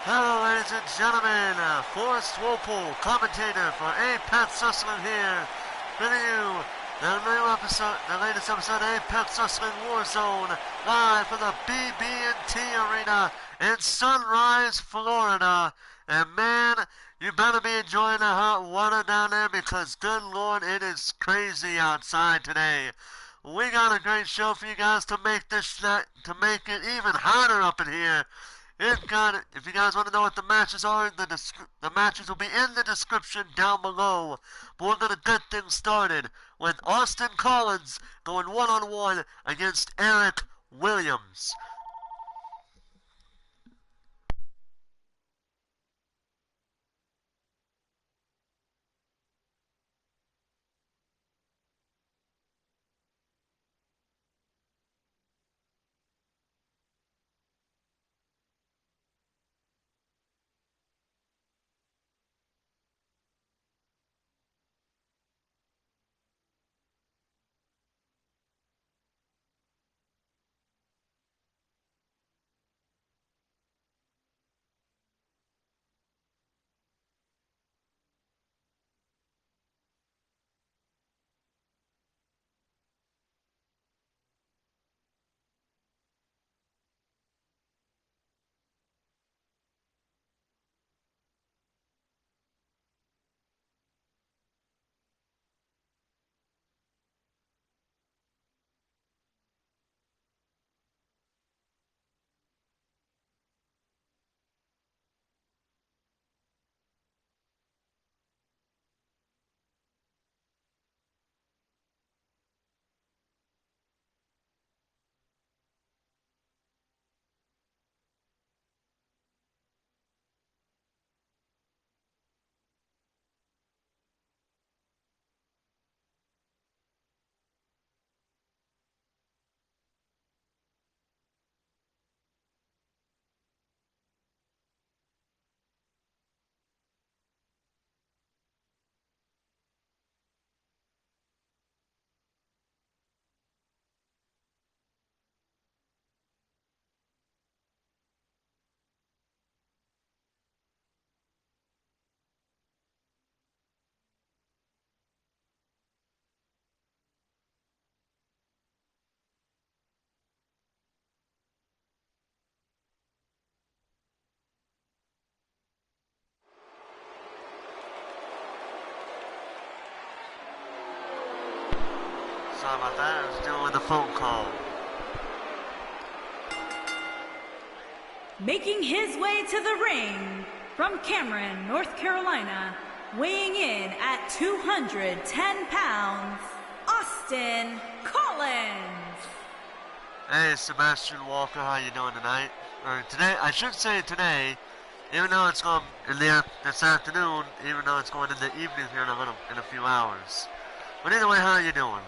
Hello, ladies and gentlemen. Forrest Walpole, commentator for Apex Wrestling here, bringing you the latest episode of Apex Wrestling Warzone, live from the BB&T Arena in Sunrise, Florida. And man, you better be enjoying the hot water down there because, good Lord, it is crazy outside today. We got a great show for you guys to make it even hotter up in here. If you guys want to know what the matches are, the matches will be in the description down below. But we're going to get things started with Austin Collins going one-on-one against Eric Williams. Sorry about that, I was dealing with a phone call. Making his way to the ring from Cameron, North Carolina, weighing in at 210 pounds, Austin Collins. Hey, Sebastian Walker, how you doing tonight? Or today, I should say today, even though it's going this afternoon, even though it's going in the evening here in a few hours. But either way, how are you doing?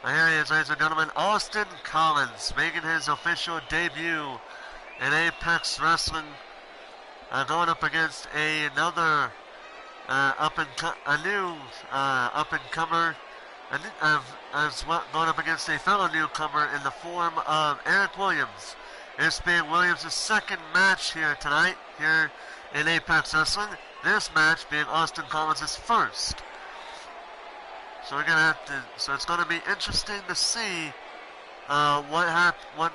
Here he is, ladies and gentlemen, Austin Collins, making his official debut in Apex Wrestling, going up against another new up-and-comer, going up against a fellow newcomer in the form of Eric Williams. This being Williams' second match here tonight, here in Apex Wrestling. This match being Austin Collins' first. So we're gonna so it's gonna be interesting to see what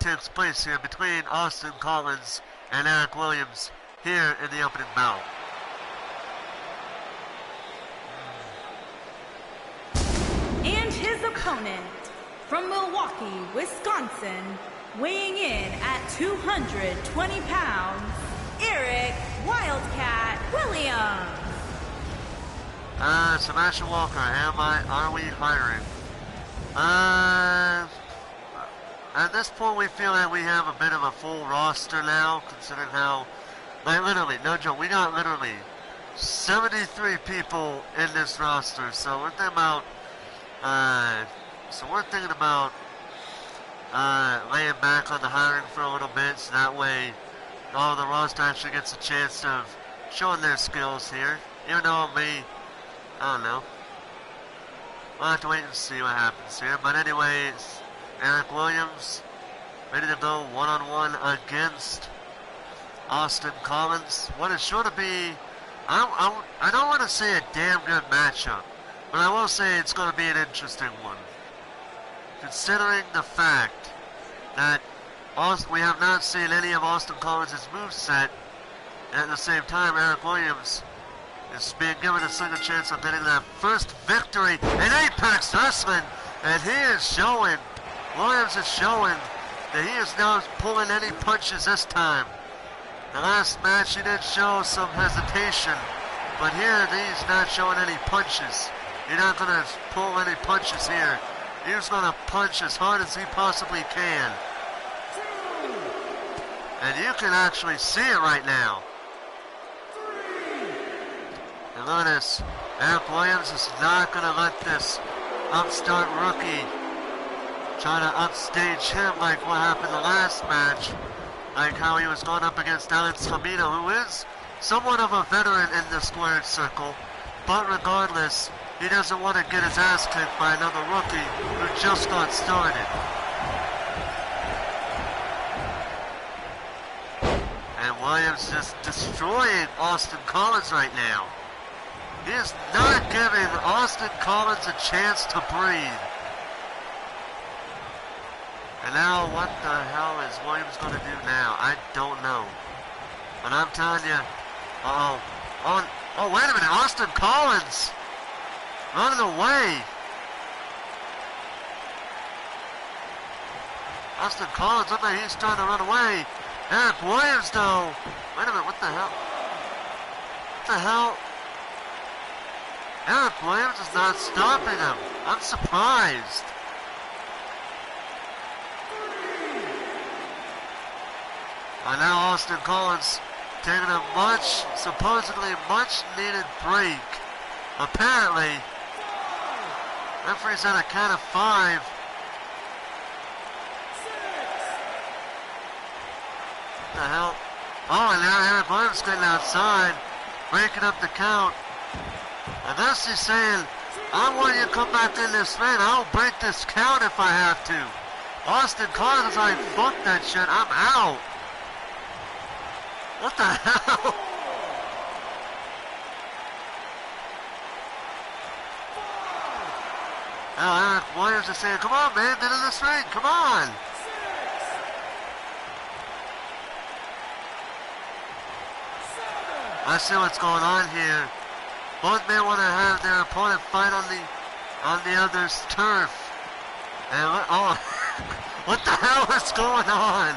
takes place here between Austin Collins and Eric Williams here in the opening bout. And his opponent from Milwaukee, Wisconsin, weighing in at 220 pounds, Eric Wildcat Williams. Sebastian Walker, are we hiring? At this point we feel that we have a bit of a full roster now, considering how, literally, no joke, we got literally 73 people in this roster, so we're thinking about, laying back on the hiring for a little bit, so that way all the roster actually gets a chance of showing their skills here, even though it may, I don't know. We'll have to wait and see what happens here. But anyways, Eric Williams ready to go one-on-one against Austin Collins. What is sure to be, I don't want to say a damn good matchup, but I will say it's going to be an interesting one. Considering the fact that we have not seen any of Austin Collins' moveset, and at the same time, Eric Williams is being given a second chance of getting that first victory in Apex Wrestling, and he is showing, Williams is showing that he is now pulling any punches this time. The last match he did show some hesitation, but here he's not showing any punches. You're not going to pull any punches here. He's going to punch as hard as he possibly can. And you can actually see it right now. And look at this. Eric Williams is not going to let this upstart rookie try to upstage him like what happened the last match. Like how he was going up against Alex Camino, who is somewhat of a veteran in the squared circle. But regardless, he doesn't want to get his ass kicked by another rookie who just got started. And Williams just destroying Austin Collins right now. He is not giving Austin Collins a chance to breathe. And now, what the hell is Williams going to do now? I don't know. But I'm telling you, oh, wait a minute, Austin Collins running away. Austin Collins looked like he's trying to run away. Eric Williams, though. Wait a minute, what the hell? What the hell? Eric Williams is not stopping him. I'm surprised. And now Austin Collins taking a supposedly much needed break. Apparently, referee's at a count of 5. What the hell? Oh, and now Eric Williams getting outside, breaking up the count. I guess he's saying, I want you to come back in this ring. I'll break this count if I have to. Austin Collins is like, fuck that shit, I'm out. What the hell? Now Eric Williams is saying, come on, man, get in this ring, come on. I see what's going on here. Both men want to have their opponent fight on the other's turf. And oh, what the hell is going on?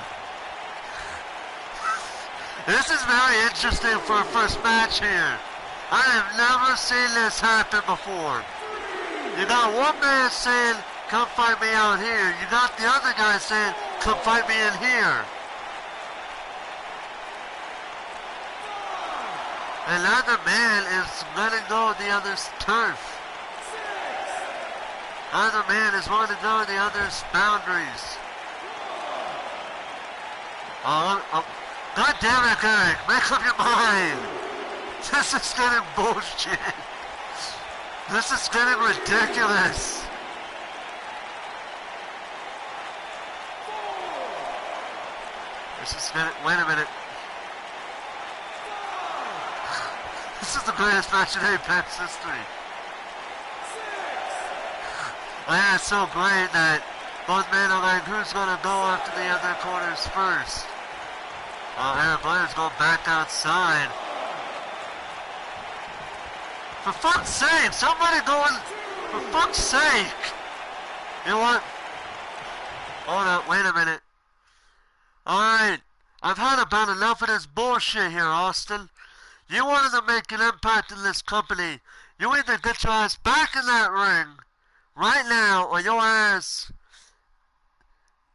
This is very interesting for a first match here. I have never seen this happen before. You got one man saying, come fight me out here. You got the other guy saying, come fight me in here. And neither man is letting go of the other's turf. Neither man is willing to go to the other's boundaries. God damn it, Eric, make up your mind. This is getting bullshit. This is getting ridiculous. This is getting, wait a minute. This is the greatest match in Apex history. Man, it's so great that both men are like, who's going to go after the other corners first? Eric Williams going back outside. For fuck's sake, somebody going, for fuck's sake. You know what? Hold up, wait a minute. Alright, I've had about enough of this bullshit here, Austin. You wanted to make an impact in this company. You either get your ass back in that ring right now, or your ass,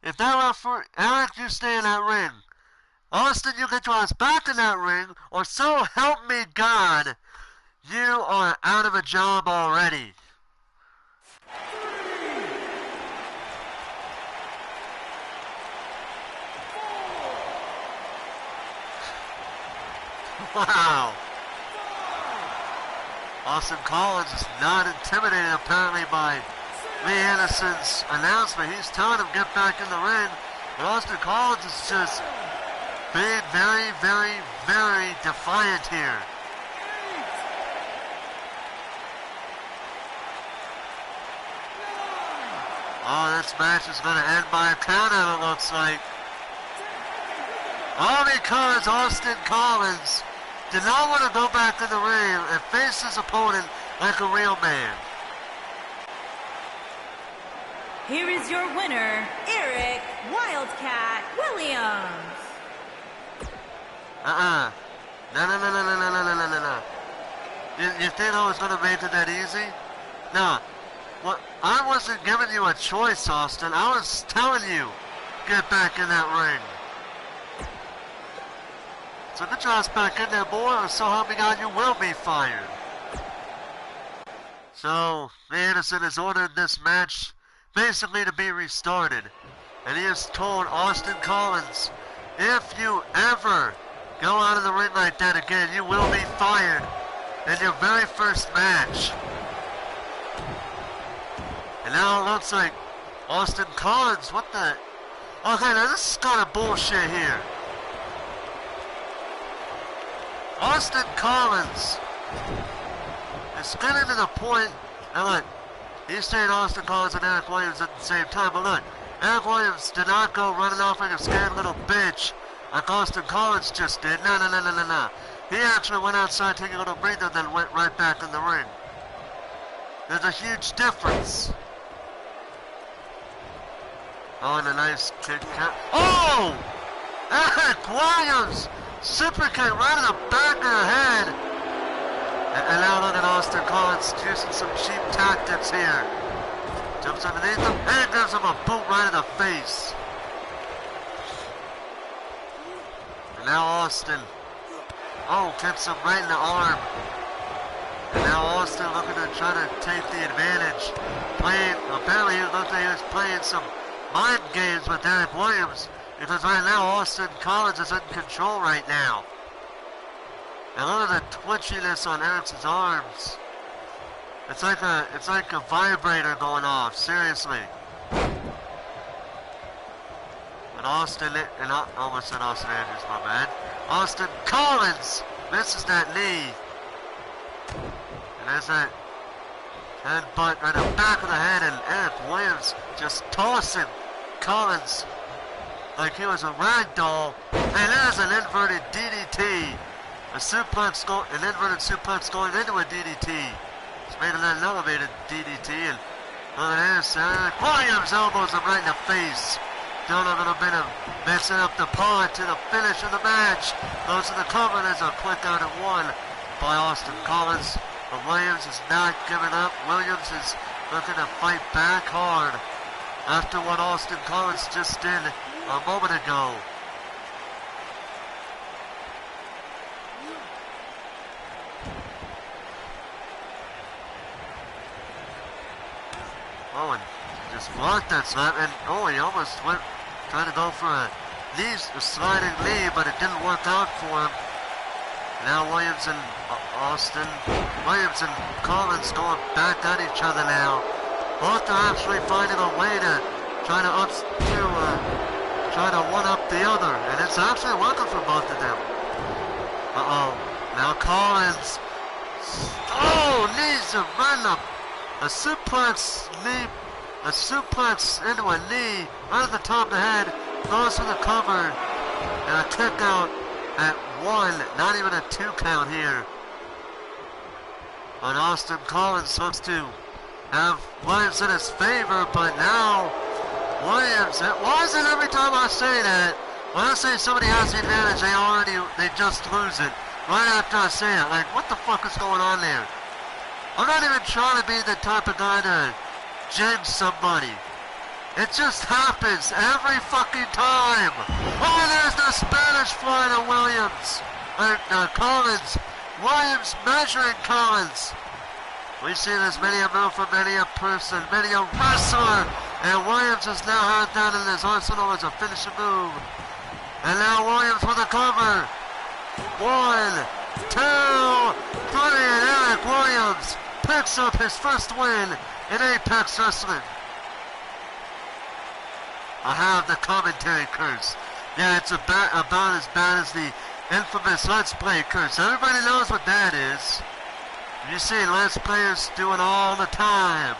if that referee, Eric, you stay in that ring. Austin, you get your ass back in that ring, or so help me God, you are out of a job already. Wow. Austin Collins is not intimidated apparently by Lee Anderson's announcement. He's telling him get back in the ring. But Austin Collins is just being very, very, very defiant here. Oh, this match is going to end by a countout, it looks like. All because Austin Collins did not want to go back in the ring and face his opponent like a real man. Here is your winner, Eric Wildcat Williams. No. You think I was going to make it that easy? No. Well, I wasn't giving you a choice, Austin. I was telling you, get back in that ring. So get your ass back in there, boy, or so help me God, you will be fired. So, Anderson has ordered this match basically to be restarted. And he has told Austin Collins, if you ever go out of the ring like that again, you will be fired in your very first match. And now it looks like Austin Collins, what the? Okay, now this is kind of bullshit here. Austin Collins is getting to the point, and look, he's saying Austin Collins and Eric Williams at the same time, but look, Eric Williams did not go running off like a scared little bitch like Austin Collins just did. No. He actually went outside, taking a little breather, then went right back in the ring. There's a huge difference. Oh, and a nice kick. Oh! Eric Williams! Super kick right in the back of the head. And now look at Austin Collins using some cheap tactics here. Jumps underneath him and gives him a boot right in the face. And now Austin. Oh, gets him right in the arm. And now Austin looking to try to take the advantage. Apparently he looked like he was playing some mind games with Eric Williams, because right now Austin Collins is in control right now. And look at the twitchiness on Eric's arms. It's like a vibrator going off, seriously. And I almost said Austin Andrews, my bad. Austin Collins misses that knee. And there's that headbutt right in the back of the head, and Eric Williams just tossing Collins like he was a rag doll. And there's an inverted DDT. An inverted suplex going into a DDT. It's made an elevated DDT, and look at this. Eric Williams elbows him right in the face. Doing a little bit of messing up the part to the finish of the match. Goes to the cover. There's a quick out at one by Austin Collins. But Williams is not giving up. Williams is looking to fight back hard after what Austin Collins just did a moment ago. Oh, and just blocked that slap, and oh, he almost went trying to go for a sliding knee, but it didn't work out for him. Now Williams and Collins going back at each other now. Both are actually finding a way to try to one up the other, and it's actually working for both of them. Now Collins. Oh, knees are running up. A suplex into a knee right at the top of the head, goes for the cover, and a kick out at one, not even a 2 count here. But Austin Collins looks to have Williams in his favor, but now Williams, why is it every time I say that, when I say somebody has the advantage, they just lose it right after I say it? Like, what the fuck is going on there? I'm not even trying to be the type of guy to jinx somebody. It just happens every fucking time. Oh, there's the Spanish fly to Williams. Collins. Williams measuring Collins. We've seen this many a move from many a person, many a wrestler. And Williams has now had that in his arsenal as a finishing move. And now Williams with a cover. 1, 2, 3, and Eric Williams picks up his first win in Apex Wrestling. I have the commentary curse. Yeah, it's about as bad as the infamous Let's Play curse. Everybody knows what that is. You see Let's Players do it all the time.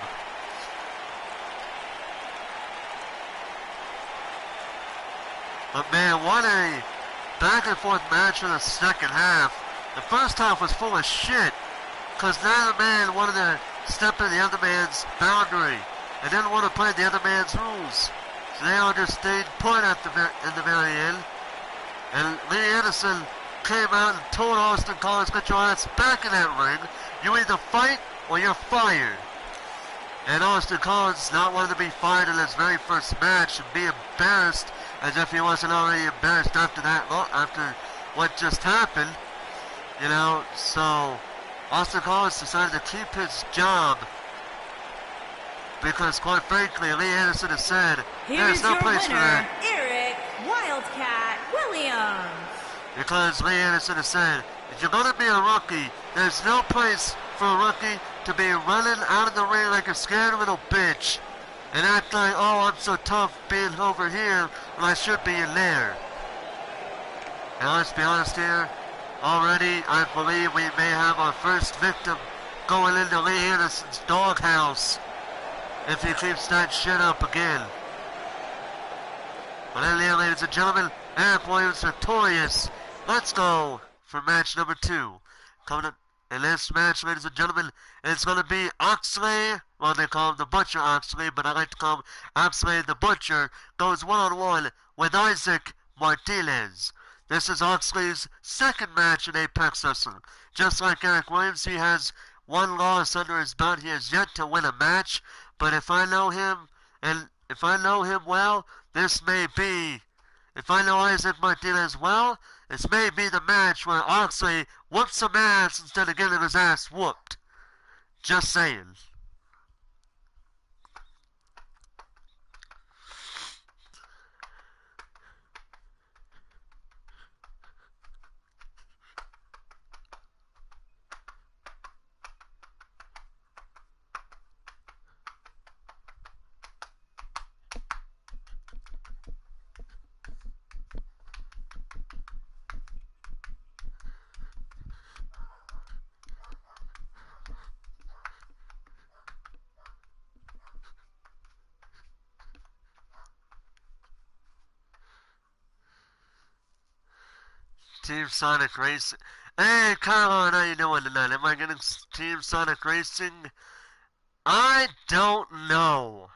But man, what a back and forth match in the second half. The first half was full of shit, because neither man wanted to step in the other man's boundary and didn't want to play the other man's rules. So they all just stayed put at in the very end. And Lee Anderson came out and told Austin Collins, get your ass back in that ring. You either fight or you're fired. And Austin Collins not wanting to be fired in his very first match and be embarrassed as if he wasn't already embarrassed after that, after what just happened. You know, so Austin Collins decided to keep his job because, quite frankly, Lee Anderson has said there's no place for that. Eric Wildcat Williams. Because Lee Anderson has said, if you're going to be a rookie, there's no place for a rookie to be running out of the ring like a scared little bitch and act like, oh, I'm so tough being over here when I should be in there. And let's be honest here, already I believe we may have our first victim going into Lee Anderson's doghouse if he keeps that shit up again. But anyway, ladies and gentlemen, Eric Williams victorious. Let's go for match number 2. Coming up in this match, ladies and gentlemen, it's going to be Oxley. Well, they call him the Butcher Oxley, but I like to call him Oxley the Butcher. Goes one-on-one with Isaac Martinez. This is Oxley's second match in Apex Wrestling. Just like Eric Williams, he has one loss under his belt. He has yet to win a match. But if I know him, and if I know him well, this may be, if I know Isaac Martinez well, this may be the match where Oxley whoops some ass instead of getting his ass whooped. Just saying. Team Sonic Racing. Hey, Kyle, how you doing tonight? Am I getting Team Sonic Racing? I don't know.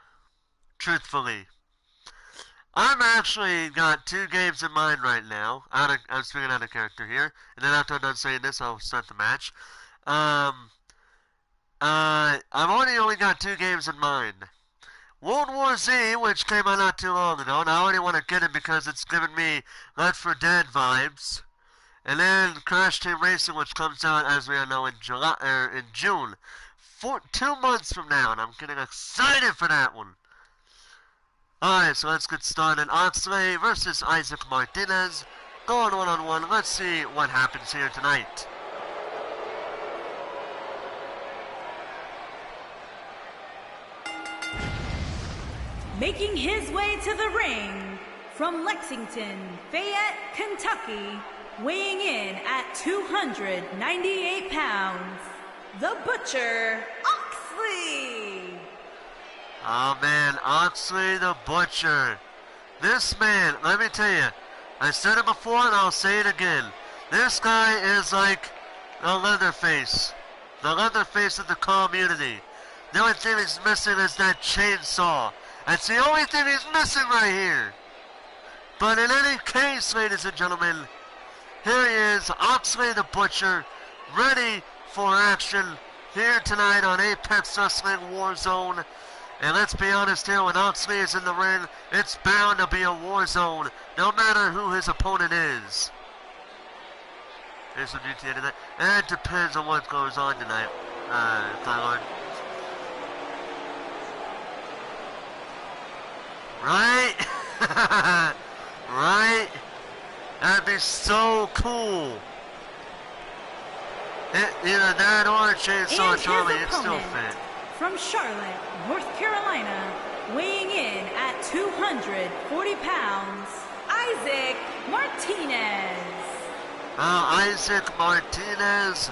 Truthfully. I'm actually got 2 games in mind right now. I'm speaking out of character here. And then after I'm done saying this, I'll start the match. I've only got 2 games in mind. World War Z, which came out not too long ago, and I already want to get it because it's giving me Left 4 Dead vibes. And then Crash Team Racing, which comes out, as we all know, in June. 2 months from now, and I'm getting excited for that one. Alright, so let's get started. Oxley versus Isaac Martinez. Going one-on-one. Let's see what happens here tonight. Making his way to the ring from Lexington, Fayette, Kentucky, weighing in at 298 pounds, the Butcher, Oxley. Oh man, Oxley the Butcher. This man, let me tell you, I said it before and I'll say it again. This guy is like the Leatherface of the community. The only thing he's missing is that chainsaw. That's the only thing he's missing right here. But in any case, ladies and gentlemen, here he is, Oxley the Butcher, ready for action here tonight on Apex Wrestling Warzone. And let's be honest here, when Oxley is in the ring, it's bound to be a war zone, no matter who his opponent is. Here's some GTA tonight. And it depends on what goes on tonight, Katelyn. Right? Right? That'd be so cool. Either that or a chainsaw Charlie, it's still fit. From Charlotte, North Carolina, weighing in at 240 pounds, Isaac Martinez. Isaac Martinez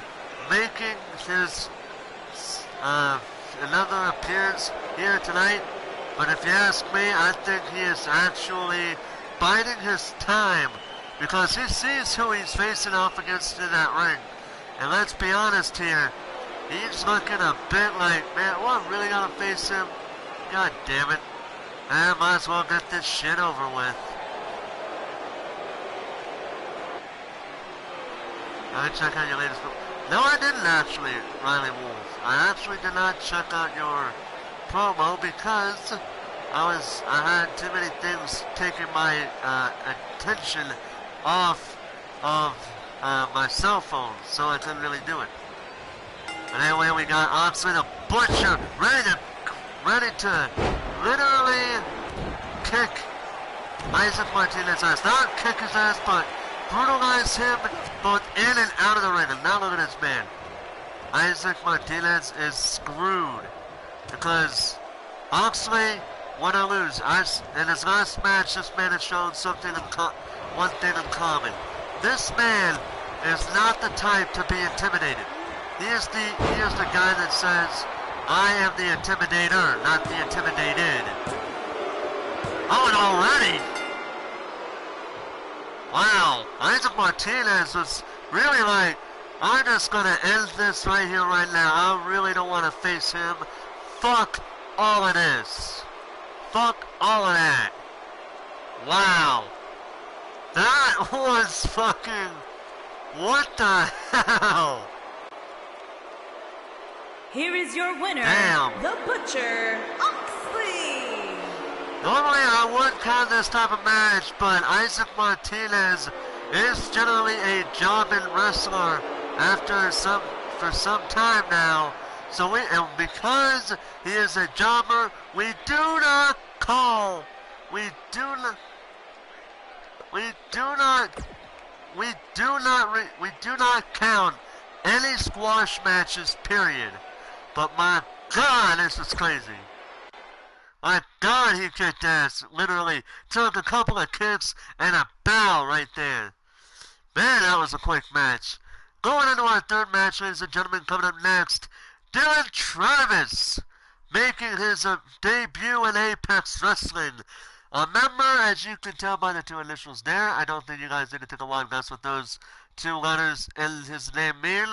making his another appearance here tonight. But if you ask me, I think he is actually biding his time because he sees who he's facing off against in that ring. And let's be honest here, he's looking a bit like, man, well, I'm really gonna face him? God damn it. I might as well get this shit over with. I check out your latest book. No, I didn't actually, Riley Wolf. I actually did not check out your promo because I had too many things taking my attention off of my cell phone, so I couldn't really do it. But anyway, we got Oxley the Butcher ready to literally kick Isaac Martinez's ass. Not kick his ass, but brutalize him both in and out of the ring. And now look at this man. Isaac Martinez is screwed because Oxley won or lose. In his last match, this man has shown one thing in common. This man is not the type to be intimidated. He is the guy that says, I am the intimidator, not the intimidated. Oh, and already? Wow, Isaac Martinez was really like, I'm just gonna end this right here, right now. I really don't want to face him. Fuck all of this. Fuck all of that. Wow. That was fucking... What the hell? Here is your winner, Damn. the Butcher, Oxley. Normally I wouldn't count this type of match, but Isaac Martinez is generally a jobbing wrestler for some time now. So because he is a jobber, we do not count any squash matches, period. But my God, this is crazy. My God, he kicked ass. Literally took a couple of kicks and a bow right there. Man, that was a quick match. Going into our third match, ladies and gentlemen, coming up next, Dylan Travis making his debut in Apex Wrestling. A member, as you can tell by the two initials there. I don't think you guys need to take a long guess what those two letters in his name mean.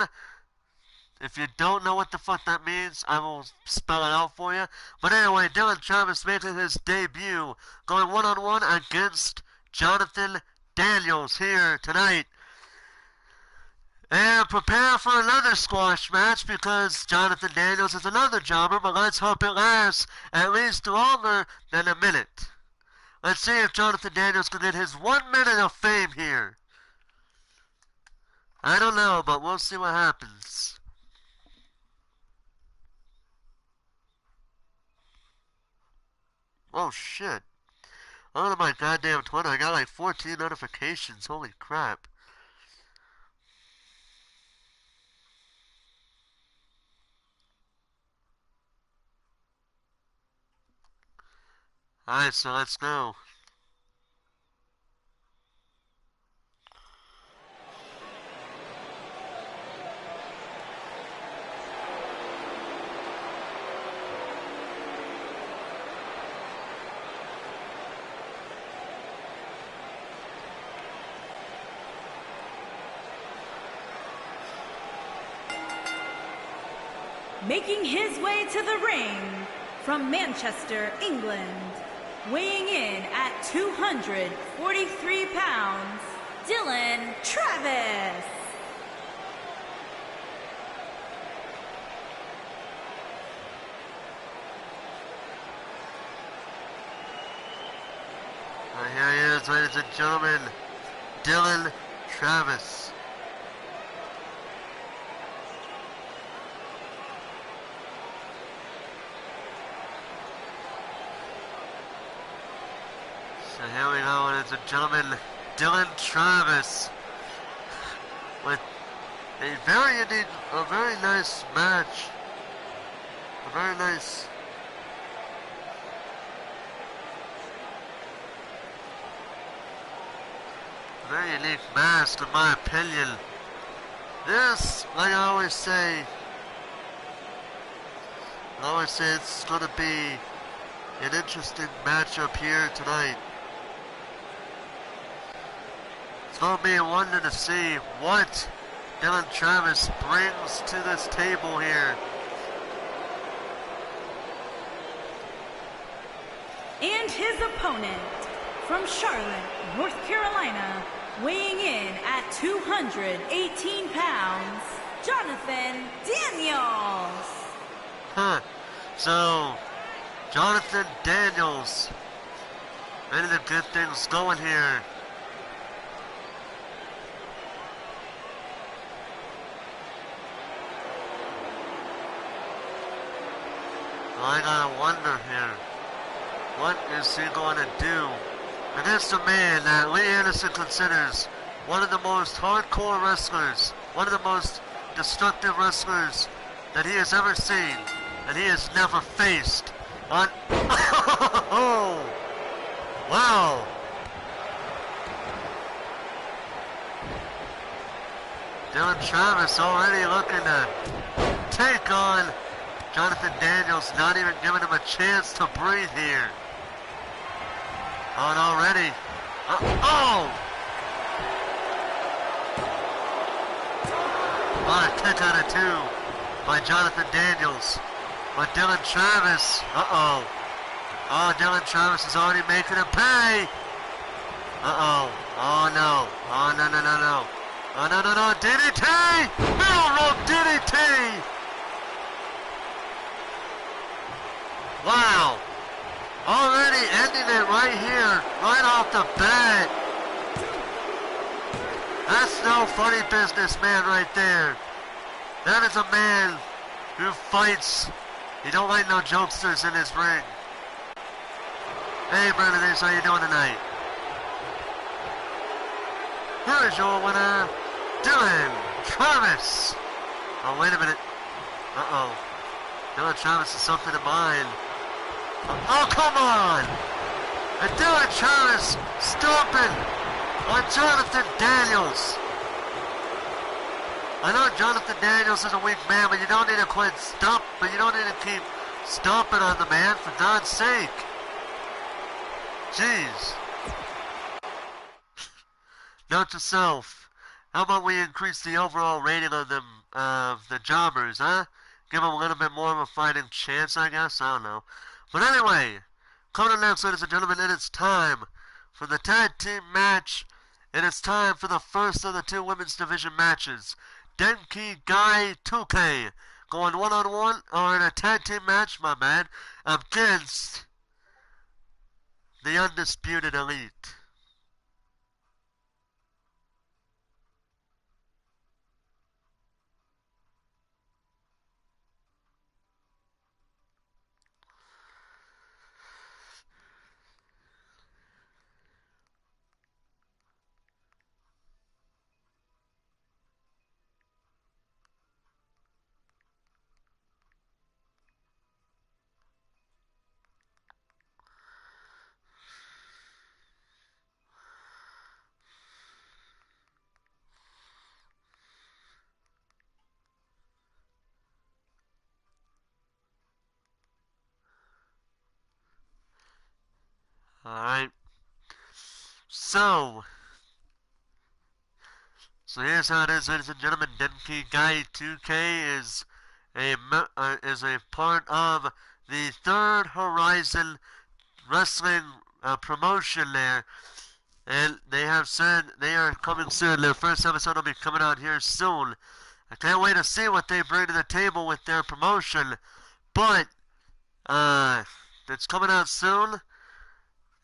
If you don't know what the fuck that means, I will spell it out for you. But anyway, Dylan Travis making his debut, going one-on-one against Jonathan Daniels here tonight. And prepare for another squash match because Jonathan Daniels is another jobber, but let's hope it lasts at least longer than a minute. Let's see if Jonathan Daniels can get his 1 minute of fame here. I don't know, but we'll see what happens. Oh shit. Oh my goddamn Twitter, I got like 14 notifications, holy crap. Alright, so let's go. Making his way to the ring from Manchester, England, weighing in at 243 pounds, Dylan Travis. Here he is, ladies and gentlemen, Dylan Travis. So here we go, ladies and gentlemen, Dylan Travis with a very nice match. A very nice. very unique match, in my opinion. This, like I always say, it's going to be an interesting matchup here tonight. It's going to be a wonder to see what Dylan Travis brings to this table here. And his opponent, from Charlotte, North Carolina, weighing in at 218 pounds, Jonathan Daniels. So, Jonathan Daniels, ready to get things going here. I gotta wonder here, what is he going to do against a man that Lee Anderson considers one of the most hardcore wrestlers, one of the most destructive wrestlers that he has ever seen, that he has never faced on. Oh, wow. Dylan Travis already looking to take on Jonathan Daniels, not even giving him a chance to breathe here. On already. Oh! On a kick out of two by Jonathan Daniels. But Dylan Travis, oh, Dylan Travis is already making him pay. Oh no. Oh, no. Oh, no. DDT! Middle rope DDT! Wow. Already ending it right here, right off the bat. That's no funny business, man, right there. That is a man who fights. He don't like no jokesters in his ring. Hey, brothers, how you doing tonight? Here is your winner, Dylan Travis. Oh, wait a minute. Dylan Travis has something in mind. Oh, come on! And Dylan Travis stomping on Jonathan Daniels. I know Jonathan Daniels is a weak man, but you don't need to quit but you don't need to keep stomping on the man, for God's sake. Jeez. Note to self, how about we increase the overall rating of them, the jobbers, huh? Give them a little bit more of a fighting chance, I guess? I don't know. But anyway, coming up next, ladies and gentlemen, it is time for the tag team match. It is time for the first of the two women's division matches. Denki-Gai 2K going one-on-one, or in a tag team match, my bad, against the Undisputed Elite. Alright. So here's how it is, ladies and gentlemen. Denki-Gai 2K is a part of the Third Horizon Wrestling promotion there. And they have said they are coming soon. Their first episode will be coming out here soon. I can't wait to see what they bring to the table with their promotion. But it's coming out soon.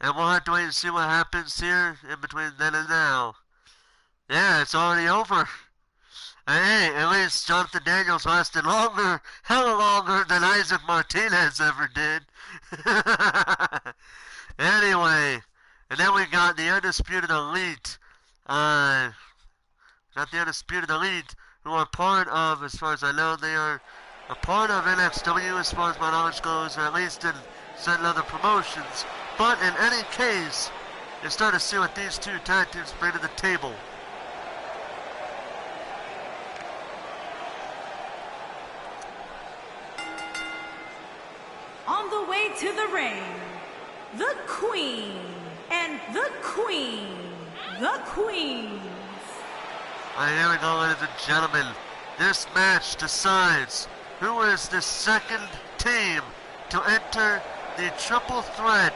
And we'll have to wait and see what happens here in between then and now. Yeah, it's already over. And hey, at least Jonathan Daniels lasted longer, hella longer than Isaac Martinez ever did. Anyway, and then we got the Undisputed Elite. Who are part of, as far as I know, they are a part of NXW as far as my knowledge goes, or at least in certain other promotions. But in any case, you're starting to see what these two tag teams bring to the table. On the way to the ring, the Queen and the Queen, the Queens. Here we go, ladies and gentlemen. This match decides who is the second team to enter the triple threat,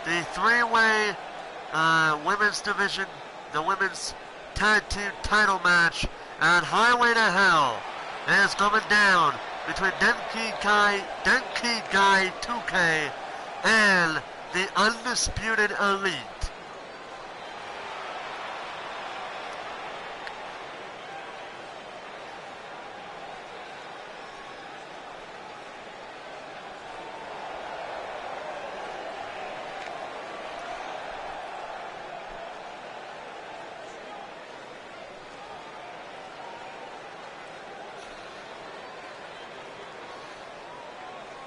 the three-way women's division, the women's tag team title match at Highway to Hell. It is coming down between Denki-Gai 2K and the Undisputed Elite.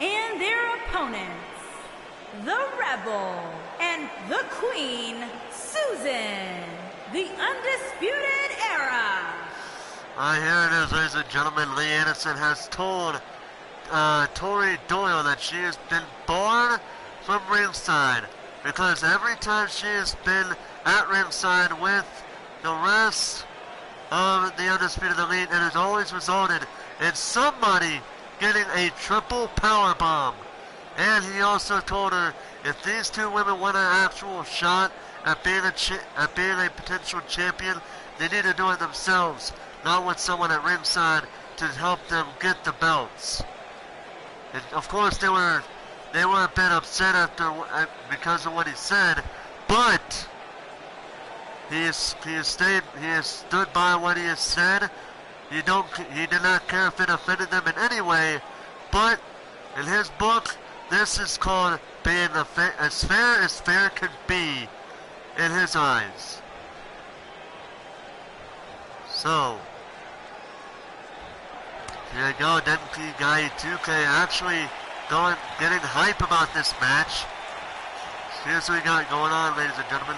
And their opponents, the Rebel and the Queen, Susan, the Undisputed Era. Here it is, ladies and gentlemen. Lee Anderson has told Tori Doyle that she has been barred from ringside because every time she has been at ringside with the rest of the Undisputed Elite, it has always resulted in somebody getting a triple power bomb. And he also told her if these two women want an actual shot at being a potential champion, they need to do it themselves, not with someone at ringside to help them get the belts. And of course they were a bit upset because of what he said, but he has stood by what he has said. He did not care if it offended them in any way, but in his book, this is called being as fair can be in his eyes. So, here you go, Denki-Gai 2K actually getting hype about this match. Here's what we got going on, ladies and gentlemen.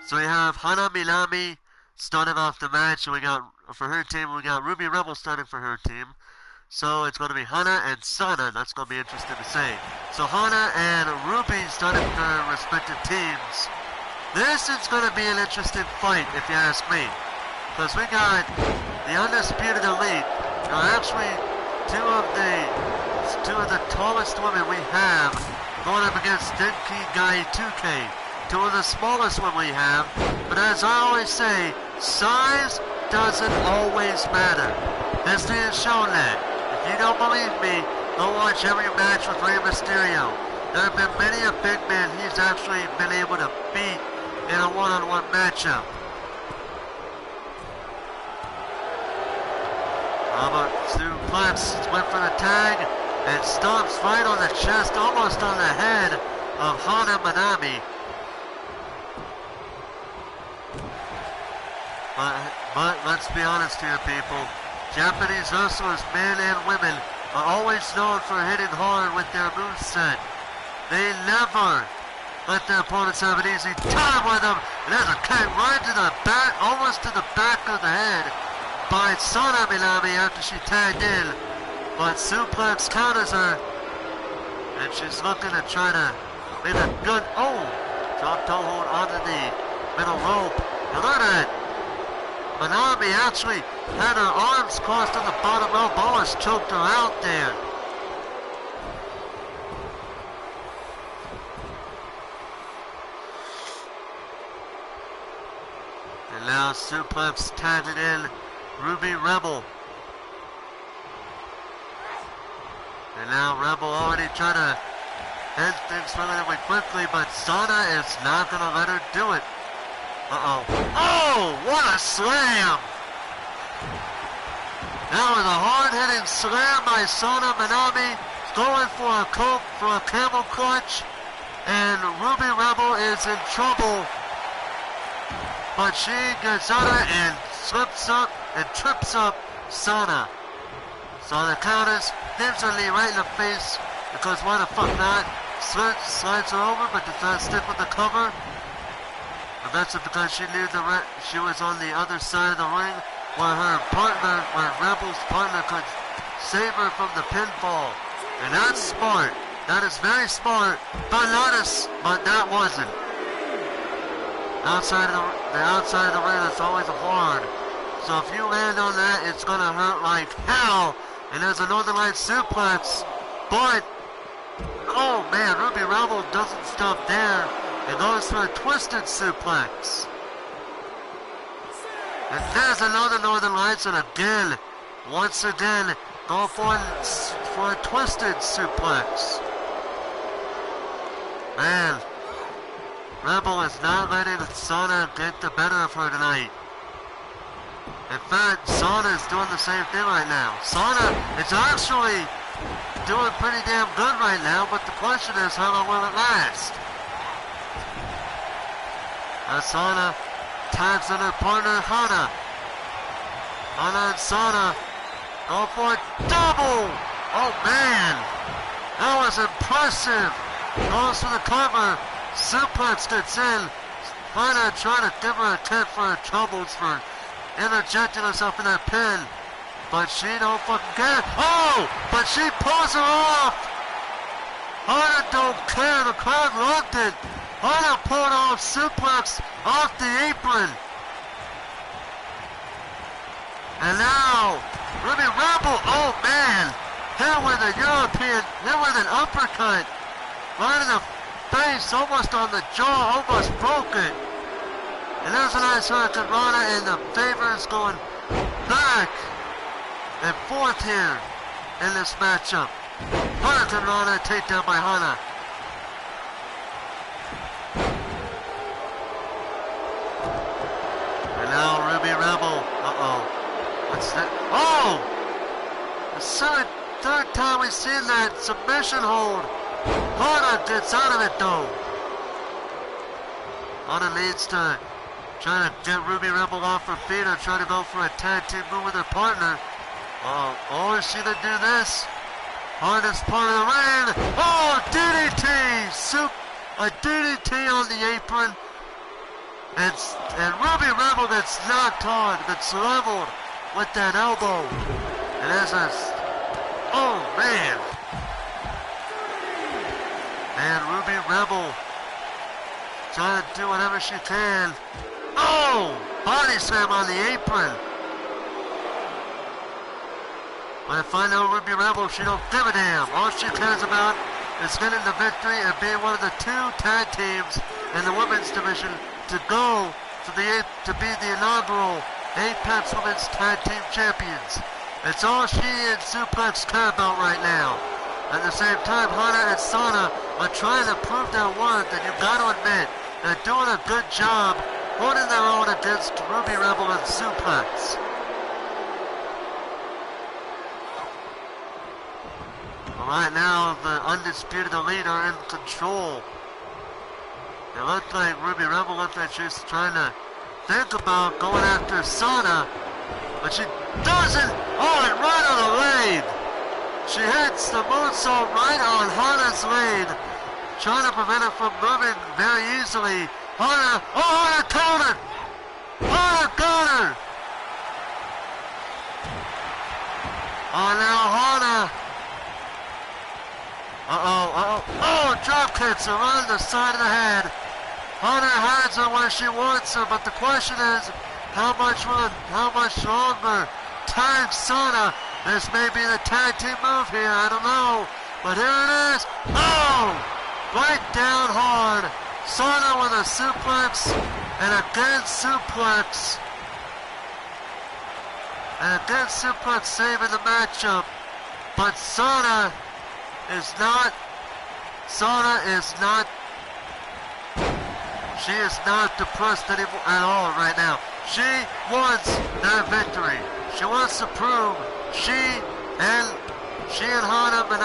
So we have Hana Minami starting off the match, and for her team, we got Ruby Rebel starting for her team. So it's going to be Hana and Sana. That's going to be interesting to say. So Hana and Ruby starting their respective teams. This is going to be an interesting fight, if you ask me. Because we got the Undisputed Elite. Actually, two of the tallest women we have going up against Denki-Gai 2K. Two of the smallest women we have. But as I always say, size doesn't always matter. History has shown that. If you don't believe me, go watch every match with Rey Mysterio. There have been many a big man he's actually been able to beat in a one-on-one matchup. Suplex went for the tag and stomps right on the chest, almost on the head of Hana Minami. But let's be honest here, people. Japanese wrestlers, men and women, are always known for hitting hard with their moveset. They never let their opponents have an easy time with them. And there's a kick right to the back, almost to the back of the head by Sana Minami after she tagged in. But suplex counters her. And she's looking to try to make a good, drop toe hold onto the middle rope. And look at that. Minami actually had her arms crossed on the bottom rope, almost choked her out there. And now suplex tagging in Ruby Rebel. And now Rebel already trying to end things relatively quickly, but Sana is not going to let her do it. Oh, what a slam! That was a hard-hitting slam by Sana Minami, going for a camel clutch, and Ruby Rebel is in trouble. But she gets out of it and slips up and trips up Sana. So the counters, gives her knee right in the face, because why the fuck not? slides her over, but does not stick with the cover. And that's because she knew she was on the other side of the ring, where Rebel's partner could save her from the pinfall. And that's smart. That is very smart, but that wasn't. The outside of the ring is always hard. So if you land on that, it's gonna hurt like hell. And there's a Northern Light suplex, but oh man, Ruby Rebel doesn't stop there. It goes for a twisted suplex. And there's another Northern Lights, and again, once again, go for a twisted suplex. Man, Rebel is not letting Sana get the better of her tonight. In fact, Sana is doing the same thing right now. Sana is actually doing pretty damn good right now, but the question is, how long will it last? As Sana tags on her partner, Hana. Hana and Sana go for a double! Oh man! That was impressive! Goes for the cover. Suplex gets in. Hana trying to give her a tip for her troubles for interjecting herself in that pin. But she don't fucking get it. Oh! But she pulls her off! Hana don't care. The crowd loved it. Hana pulled off suplex off the apron. And now, Ruby Rebel, oh man, hit with an uppercut. Right in the face, almost on the jaw, almost broke it. And there's a nice hurricane Rana, and the favor is going back and forth here in this matchup. Hurricane Rana, takedown by Hana. And now Ruby Rebel, what's that? Oh! The third time we've seen that submission hold. Hana gets out of it though. Hana leads to trying to get Ruby Rebel off her feet or try to go for a tag team move with her partner. Or is she gonna do this? Hana's part of the ring. Oh, DDT! A DDT on the apron. And Ruby Rebel gets knocked on, gets leveled with that elbow. And there's oh man. And Ruby Rebel trying to do whatever she can. Oh! Body slam on the apron. But if I know Ruby Rebel, she don't give a damn. All she cares about is getting the victory and being one of the 2 tag teams in the women's division to go to be the inaugural Apex Women's Tag Team Champions. It's all she and Suplex care about right now. At the same time, Hana and Sana are trying to prove their worth, and you've got to admit, they're doing a good job holding their own against Ruby Rebel and Suplex. Right now, the Undisputed Elite are in control. It looked like Ruby Rebel looked like she's trying to think about going after Sana, but she doesn't. Oh, and right on the leg. She hits the moonsault right on Hana's leg, trying to prevent her from moving very easily. Hana, Hana caught her! Hana got her! Oh, now Hana. Oh, drop kicks her on the side of the head. Hana has her where she wants her, but the question is, how much longer? Tag Sana. This may be the tag team move here, I don't know. But here it is. Oh! Right down hard. Sana with a suplex. And again suplex. And again suplex saving the matchup. But Sana is not she is not depressed anymore at all right now. She wants that victory. She wants to prove she and Hana the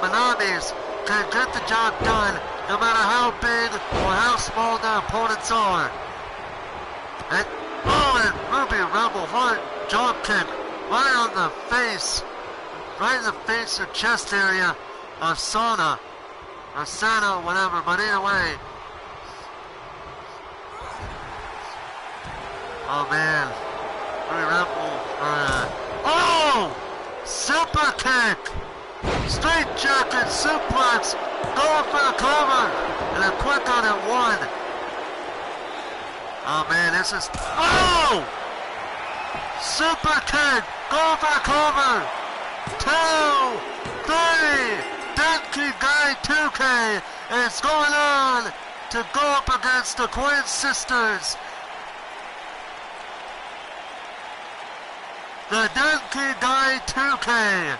Manamis can get the job done no matter how big or how small their opponents are. And Ruby Rebel hard drop kick right on the face, right in the face or chest area of Sana. or Sano, whatever, but either way. Oh man. Oh! Super kick! Straight jacket suplex! Going for the cover! And a quick on it, 1. Oh man, this is... Oh! Super kick! Going for the cover! 2, 3! Denki-Gai 2K is going on to go up against the Queen Sisters. The Denki-Gai 2K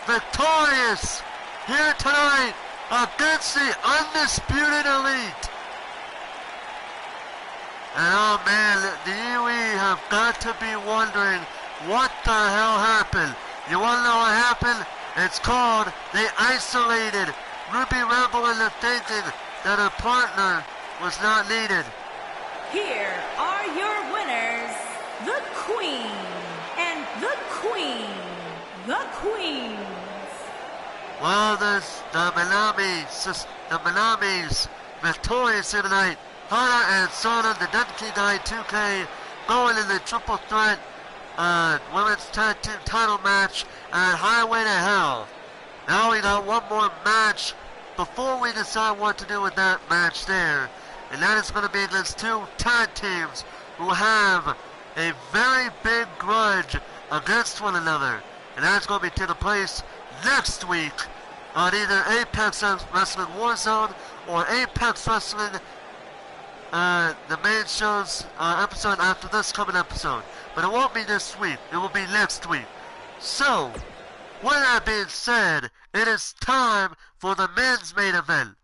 victorious here tonight against the Undisputed Elite. And oh man, the UE have got to be wondering what the hell happened. You want to know what happened? It's called they isolated Ruby Rebel into thinking that her partner was not needed. Here are your winners, the Queen and the Queen, the Queens. Well, there's the Minamis victorious here tonight. Hana and Sana, the Denki-Gai 2K, going in the triple threat women's tag team title match at Highway to Hell. Now we got one more match before we decide what to do with that match there. And that is going to be against 2 tag teams who have a very big grudge against one another. And that's going to be taking place next week on either Apex Wrestling Warzone or Apex Wrestling, the main show's episode after this coming episode. But it won't be this week, it will be next week. So, with that being said, it is time for the men's main event.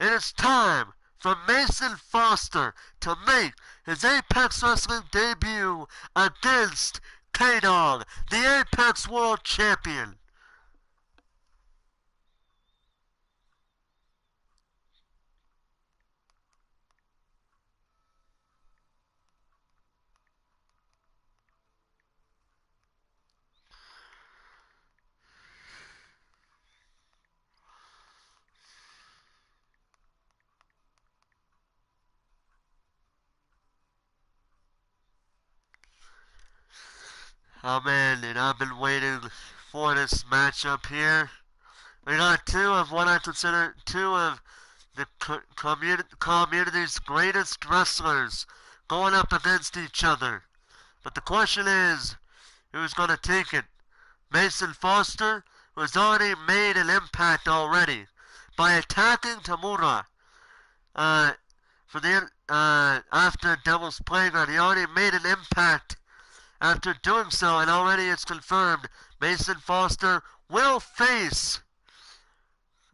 It is time for Mason Foster to make his Apex Wrestling debut against KDog, the Apex World Champion. Oh man, and I've been waiting for this matchup here. We got 2 of what I consider 2 of the community's greatest wrestlers going up against each other. But the question is, who's going to take it? Mason Foster, who has already made an impact already by attacking Tamura after Devil's Playground. He already made an impact after doing so, and already it's confirmed Mason Foster will face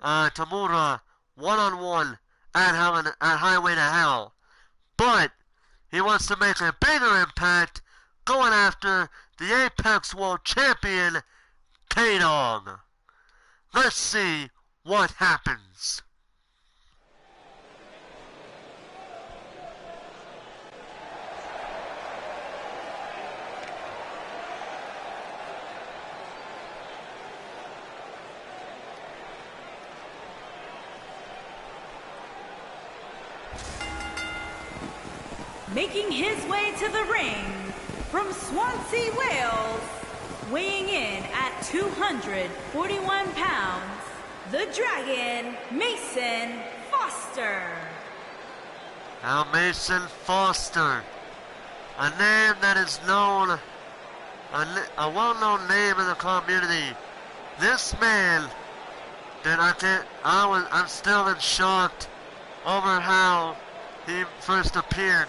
Tamura one-on-one at Highway to Hell. But he wants to make a bigger impact going after the Apex World Champion, KDog. Let's see what happens. Making his way to the ring from Swansea, Wales, weighing in at 241 pounds, the Dragon, Mason Foster. Now Mason Foster, a name that is known, a well-known name in the community. This man, I'm still in shock over how he first appeared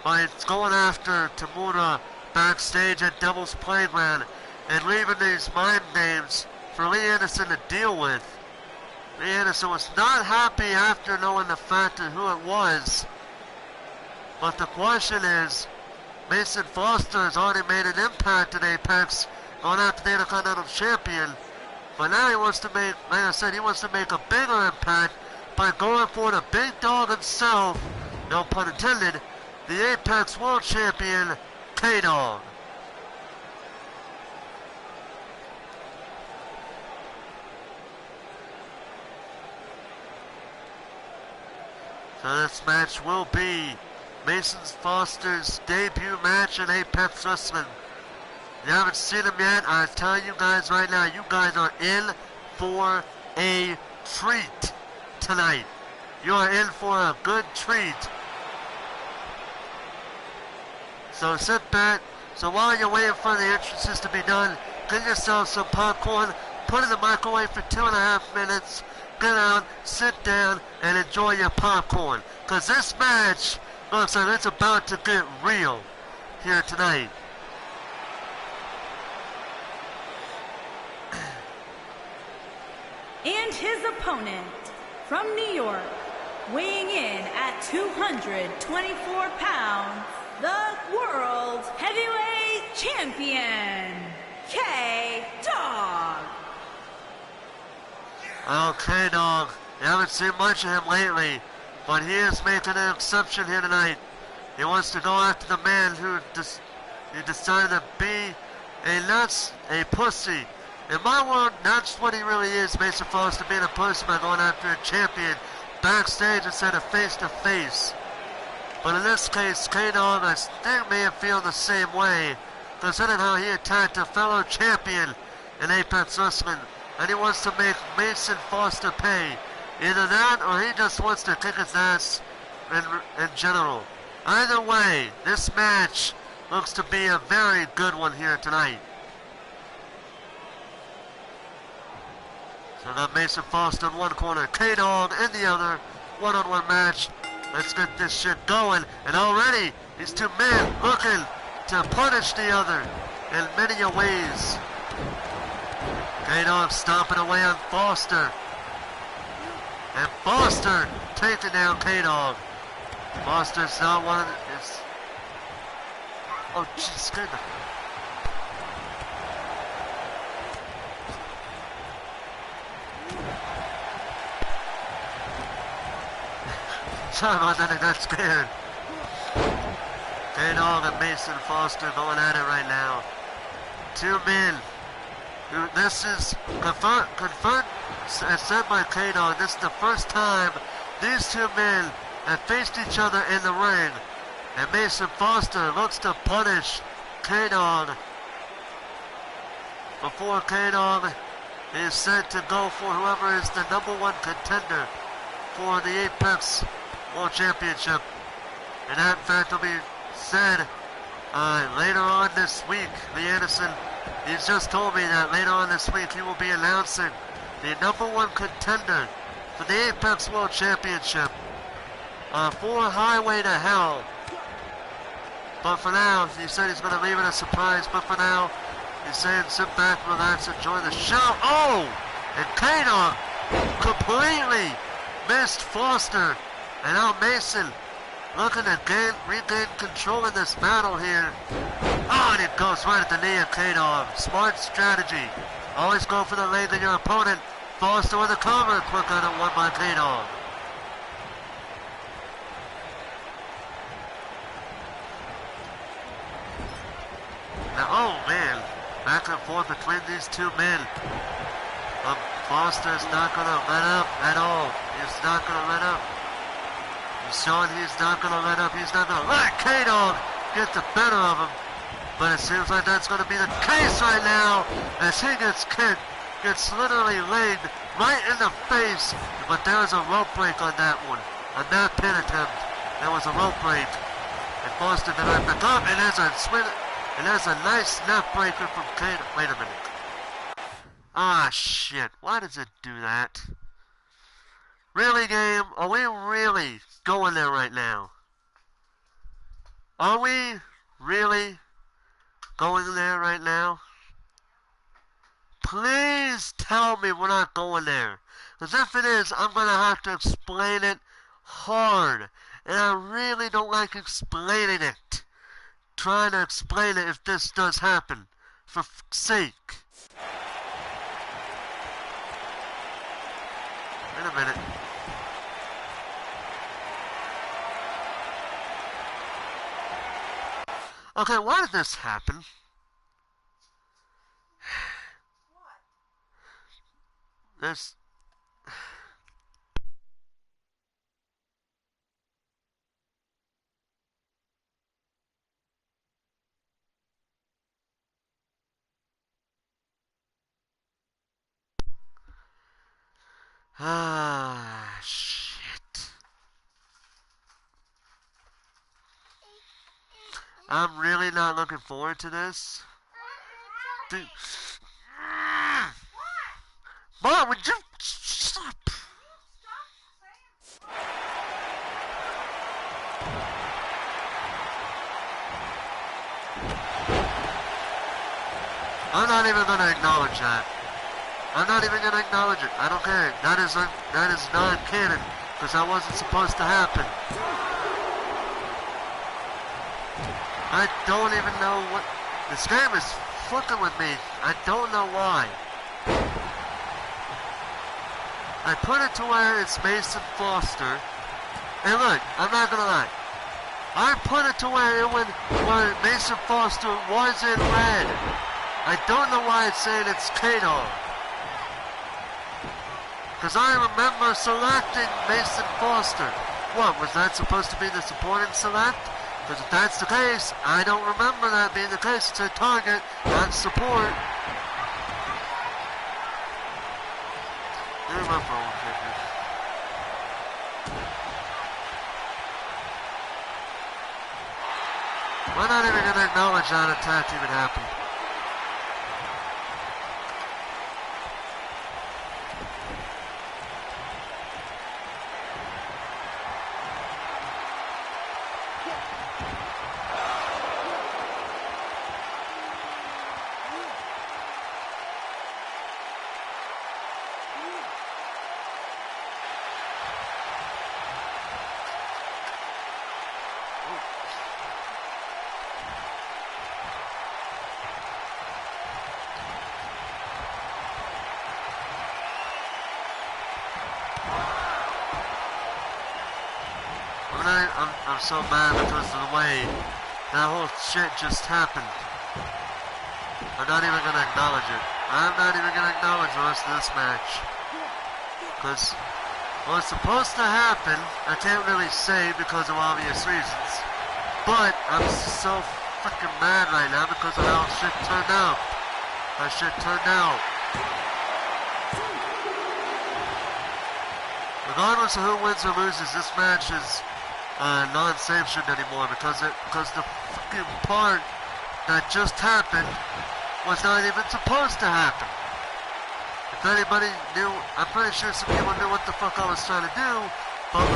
by going after Tamura backstage at Devil's Playground and leaving these mind games for Lee Anderson to deal with. Lee Anderson was not happy after knowing the fact of who it was. But the question is, Mason Foster has already made an impact in Apex, going after the Intercontinental Champion. But now he wants to make, like I said, he wants to make a bigger impact by going for the big dog himself, no pun intended, the Apex World Champion, KDog. So this match will be Mason Foster's debut match in Apex Wrestling. You haven't seen him yet, I tell you guys right now, you guys are in for a treat tonight. You are in for a good treat. So sit back. So while you're waiting for the entrances to be done, get yourself some popcorn, put it in the microwave for 2.5 minutes, get out, sit down, and enjoy your popcorn. Because this match looks like it's about to get real here tonight. And his opponent from New York, weighing in at 224 pounds, the World Heavyweight Champion, KDog. Oh, KDog. You haven't seen much of him lately, but he is making an exception here tonight. He wants to go after the man who decided to be a pussy. In my world, that's what he really is, Mason Foster, being a pussy by going after a champion backstage instead of face to face. But in this case, KDog, I think, may feel the same way, considering how he attacked a fellow champion in Apex Wrestling, and he wants to make Mason Foster pay. Either that, or he just wants to kick his ass in general. Either way, this match looks to be a very good one here tonight. So got Mason Foster in one corner, KDog in the other, one-on-one match. Let's get this shit going. And already, these two men looking to punish the other in many ways. KDog stomping away on Foster. And Foster taking down KDog. Foster's not one of the... Oh, jeez, goodness. Sorry about that, I got scared. KDog and Mason Foster going at it right now. Two men. This is confirmed, as said by KDog, this is the first time these two men have faced each other in the ring. And Mason Foster looks to punish KDog before KDog is set to go for whoever is the #1 contender for the Apex World Championship. And that fact will be said later on this week. Lee Anderson, he's just told me that later on this week he will be announcing the #1 contender for the Apex World Championship for Highway to Hell. But for now, he said he's going to leave it a surprise. But for now, he's saying sit back, relax, enjoy the show. Oh! And KDog completely missed Foster. And now Mason looking to regain control in this battle here. Oh, and it goes right at the knee of KDog. Smart strategy. Always go for the leg of your opponent. Foster with a cover. Quick on it, one by KDog. Now, oh man, back and forth between these two men. Foster's not going to let up at all. He's not going to let up. He's showing he's not going to let up. He's not going to let KDog get the better of him. But it seems like that's going to be the case right now as he gets kicked. Gets literally laid right in the face. But there's a rope break on that one. On that pin attempt, there was a rope break. And Foster been right back up. And there's a swing. And there's a nice snap breaker from KDog. Wait a minute. Ah, shit. Why does it do that? Really, game? Are we really going there right now? Are we really going there right now? Please tell me we're not going there. Because if it is, I'm going to have to explain it hard. And I really don't like explaining it. Trying to explain it if this does happen. For fuck's sake. Wait a minute. Okay, why did this happen? This... Ah, shit. I'm really not looking forward to this. Dude. Mom, would you stop? I'm not even going to acknowledge that. I'm not even going to acknowledge it. I don't care. That is non-canon, because that wasn't supposed to happen. I don't even know what... This game is fucking with me. I don't know why. I put it to where it's Mason Foster. And look, I'm not going to lie. I put it to where Mason Foster was in red. I don't know why it's saying it's KDog. Because I remember selecting Mason Foster. What, was that supposed to be the supporting select? Because if that's the case, I don't remember that being the case. It said target, not support. Here's my phone pictures. We're not even going to acknowledge that attack even happened. I'm so mad because of the way that whole shit just happened. I'm not even going to acknowledge it. I'm not even going to acknowledge the rest of this match. Because what's supposed to happen, I can't really say because of obvious reasons. But I'm so freaking mad right now because of how shit turned out. How shit turned out. Regardless of who wins or loses, this match is non-sanctioned anymore because the fucking part that just happened was not even supposed to happen. If anybody knew, I'm pretty sure some people knew what the fuck I was trying to do, but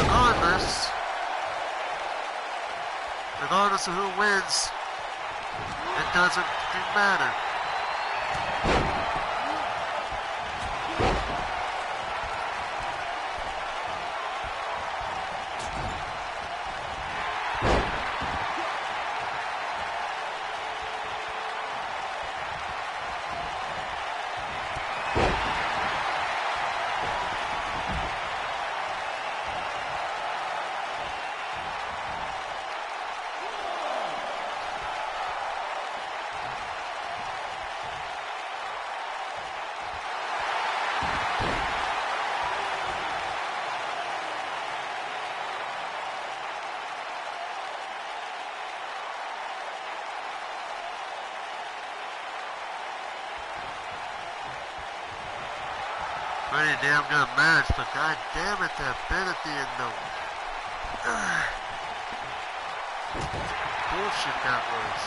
regardless of who wins, it doesn't matter. Pretty damn good match, but god damn it, that bit at the end though. Bullshit that was.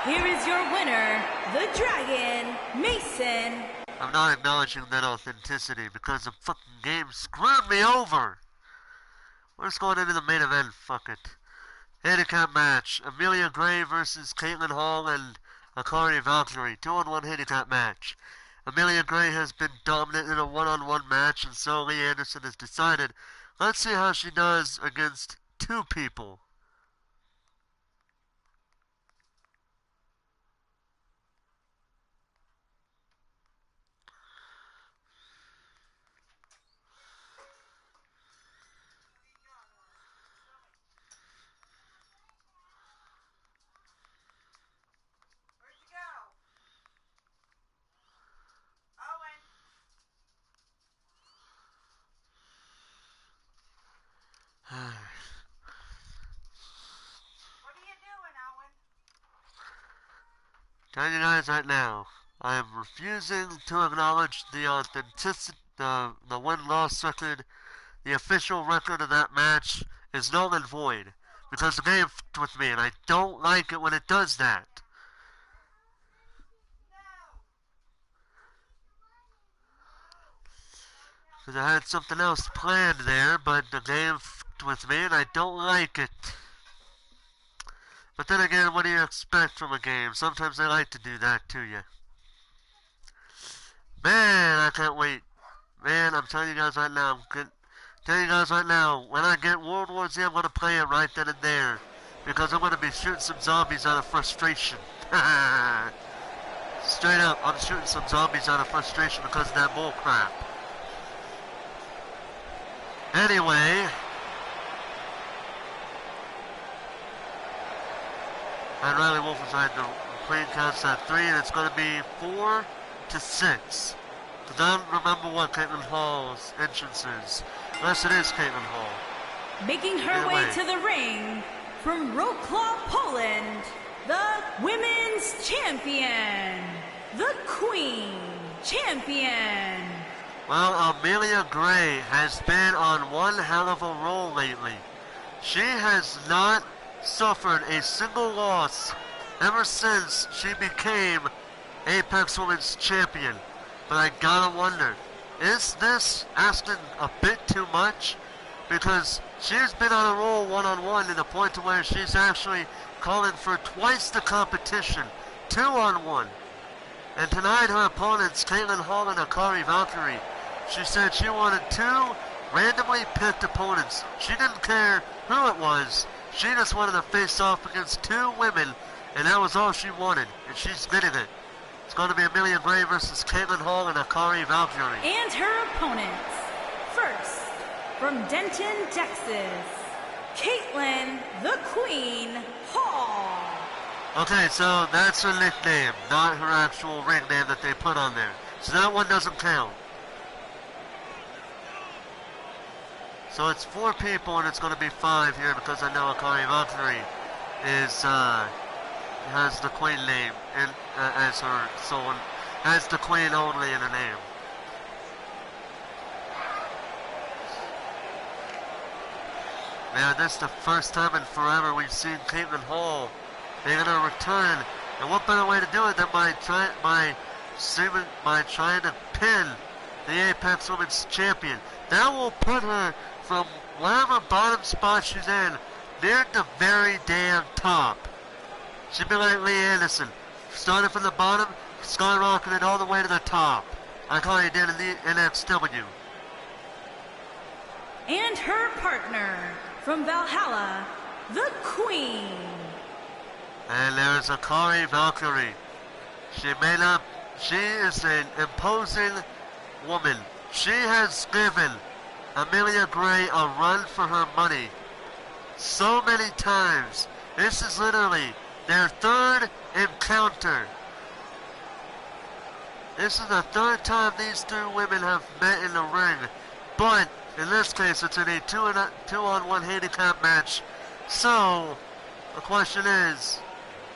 Here is your winner, the Dragon, Mason. I'm not acknowledging that authenticity because the fucking game screwed me over. We're just going into the main event, fuck it. Handicap match, Emelie Gray versus Katelyn Hall and Akari Valkyrie. 2-on-1 handicap match. Emelie Gray has been dominant in a one-on-one match, and so Lee Anderson has decided, let's see how she does against two people. Telling you guys right now, I am refusing to acknowledge the authenticity, the win-loss record. The official record of that match is null and void because the game f***ed with me, and I don't like it when it does that. Because I had something else planned there, but the game f***ed with me, and I don't like it. But then again, what do you expect from a game? Sometimes they like to do that to you. Man, I can't wait. Man, I'm telling you guys right now, when I get World War Z, I'm going to play it right then and there. Because I'm going to be shooting some zombies out of frustration. Straight up, I'm shooting some zombies out of frustration because of that bull crap. Anyway, and Riley Wolf is right. The Queen counts at 3, and it's going to be 4 to 6. Because I don't remember what Katelyn Hall's entrance is. Unless it is Katelyn Hall. Making her way to the ring from Wrocław, Poland, the Women's Champion, the Queen Champion. Well, Emelie Gray has been on one hell of a roll lately. She has not suffered a single loss ever since she became Apex Women's Champion. But I gotta wonder, is this asking a bit too much? Because she's been on a roll one-on-one to the point to where she's actually calling for twice the competition, 2-on-1. And tonight her opponents, Katelyn Hall and Akari Valkyrie, she said she wanted 2 randomly picked opponents. She didn't care who it was. She just wanted to face off against 2 women, and that was all she wanted, and she's getting it. It's going to be Emelie Gray versus Katelyn Hall and Akari Valkyrie. And her opponents. First, from Denton, Texas, Katelyn the Queen Hall. Okay, so that's her nickname, not her actual ring name that they put on there. So that one doesn't count. So it's 4 people, and it's going to be 5 here because I know Akari Valkyrie is has the Queen name as her soul, has the Queen only in her name. Man, this is the first time in forever we've seen Katelyn Hall making a return, and what better way to do it than by trying to pin the Apex Women's Champion. That will put her from whatever bottom spot she's in near the very damn top. She'd be like Lee Anderson, started from the bottom, skyrocketed all the way to the top, like how he did in the NXW. And her partner from Valhalla, the Queen. And there's Akari Valkyrie. She is an imposing woman. She has given Emelie Gray a run for her money so many times. This is literally their third encounter. This is the third time these two women have met in the ring. But in this case, it's in a two-on-one handicap match. So the question is,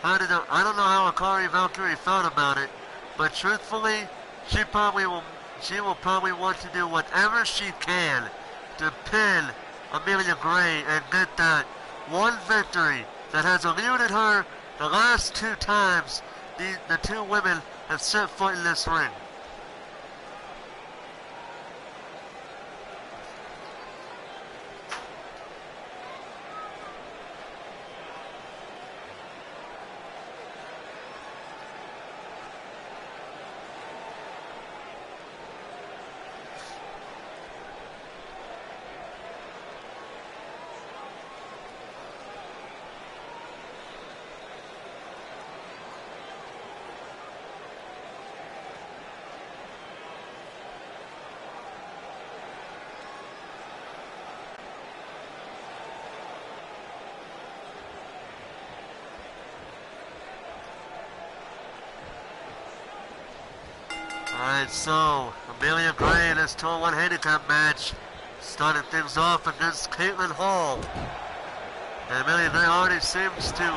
I don't know how Akari Valkyrie felt about it, but truthfully, she will probably want to do whatever she can to pin Emelie Gray and get that one victory that has eluded her the last two times the two women have set foot in this ring. Alright, so Emelie Gray in this 2-on-1 handicap match started things off against Katelyn Hall. And Emelie Gray already seems to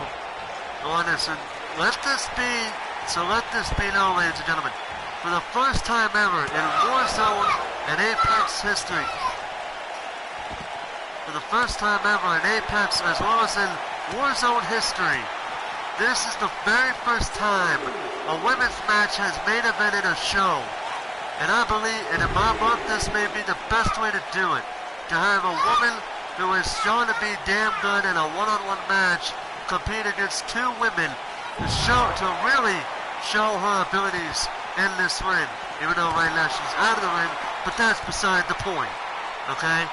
go on this. And let this be known, ladies and gentlemen, for the first time ever in Warzone and Apex history, for the first time ever in Apex as well as in Warzone history, this is the very first time a women's match has main evented a show. And I believe, and in my book, this may be the best way to do it. To have a woman who is shown to be damn good in a one-on-one match compete against two women to really show her abilities in this ring. Even though right now she's out of the ring, but that's beside the point. Okay?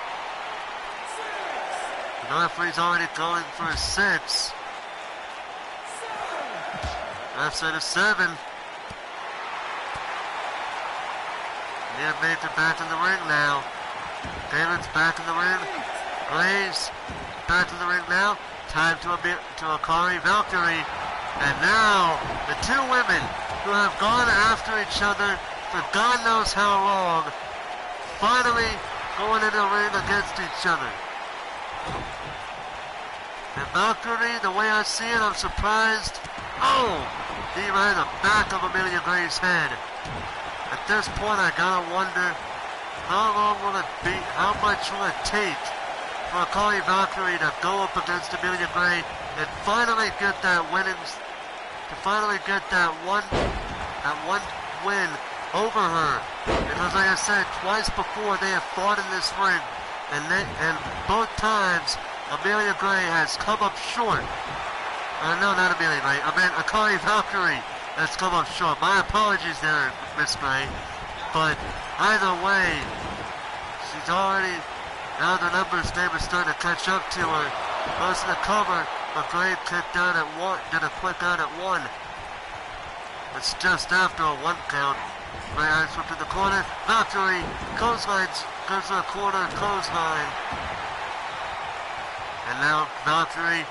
The referee's already going for a 6. Ref said a 7. Nia Baker back in the ring now. Katelyn's back in the ring. Gray's back in the ring now. Time to Akari Valkyrie. And now the two women who have gone after each other for God knows how long, finally going in the ring against each other. And Valkyrie, the way I see it, I'm surprised. Oh! He right in the back of Emelie Gray's head. At this point, I gotta wonder how long will it be, how much will it take for Akari Valkyrie to go up against Emelie Gray and finally get that one win over her. Because like I said, twice before they have fought in this ring, and both times Emelie Gray has come up short. No, not Emelie Gray. I meant Akari Valkyrie has come up short. My apologies there, Miss Gray. But either way, she's already, now the numbers game is starting to catch up to her. Goes to the cover, but Gray kicked out at 1, did a quick out at 1. It's just after a 1 count. Gray eyes up to the corner. Valkyrie goes to the corner, clothesline. And now Valkyrie